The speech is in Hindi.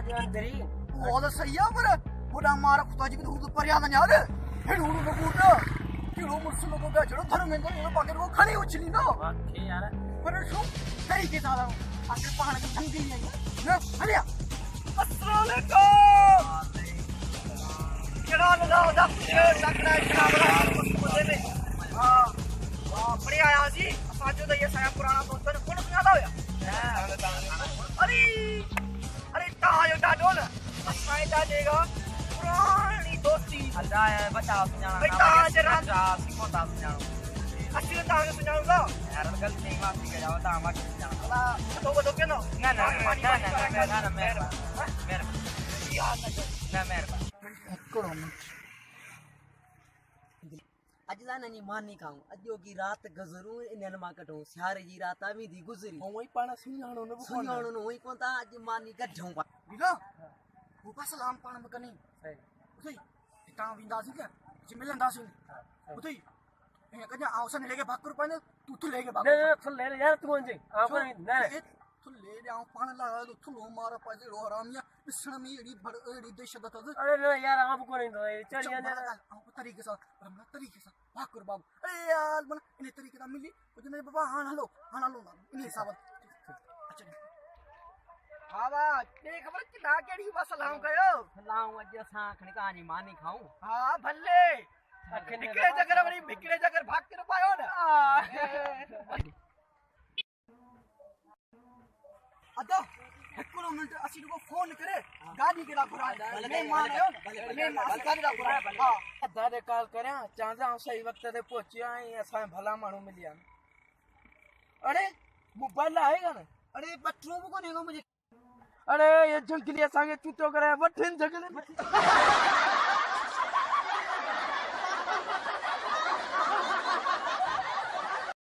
तेरी वो तो सही है पर बुरा मार खुदा जी को दूर पर याद नहीं आ रहा फिर उड़ को कूटा कि वो मुझसे लोगों का जरूर धर्मेंद्र ये पाकर वो खड़ी उछली ना ओके यार पर शो तरीके से आया आखिर पहाड़ की ठंडी नहीं आई ना हरिया अस्सलाम वालेकुम केड़ा लगाओ दा लगना है मुझे में हां बढ़िया आया जी साजो तो ये साया पुराना दोस्त ने कौन याद आया अरे अरे तायो डाडो ना असाई दा देगा पुरानी दोस्ती अल्लाह है बचाओ सुनाना बेटा जरा सिको ता सुनाओ asli tak sunaula यार गलत नहीं माफी कर जाओ ता हमारे सुनाओ ala to ke no ना मेरा करो अजला ननी मानी खाऊं अजो की रात गजरू इनन मा कटो सारे जी रात आवी दी गुजरी ओई पाना सुनाणो न सुनाणो न होई कोन ता अज मानी गढो पा बिगा ऊपर सलाम पाण में कनी उथई ता विंदासी के जिमिलंदासी उथई ए कजा आवसन लेके भाग कर पाने तू लेके भाग नहीं नहीं ले ले यार तू कौन जी आप नहीं तू ले जाओ पाण ला तू लो मार पाजे रो हरामिया बिसण में एड़ी भड़ एड़ी दे शब्द त अरे नहीं यार आप को नहीं तो चल यार आप तरीके से रमना तरीके से भाग कर बाबू अरे यार बन इन तरीके दा मिली ओ ने बाबा हां हलो इन हिसाब अच्छा हावा ते खबर कि ना केड़ी बस सलाम कयो लाऊं अज सा खणी कहानी मानी खाऊं हां भले बिकड़े जगर वरी बिकड़े जगर भाग कर पायो ना अदा एकरो मिनट असी को फोन करे गाड़ी के दा पुरा नहीं मानो नहीं मास गाड़ी दा पुरा हां अदा दे कॉल करया चांदा सही वक्त ते पहुंचिया असा भला मानू मिलिया अरे मोबाइल आएगा ना अरे बच्चों को नहीं मुझे अरे ये जंगली असा के चूतो करे वठन जंगल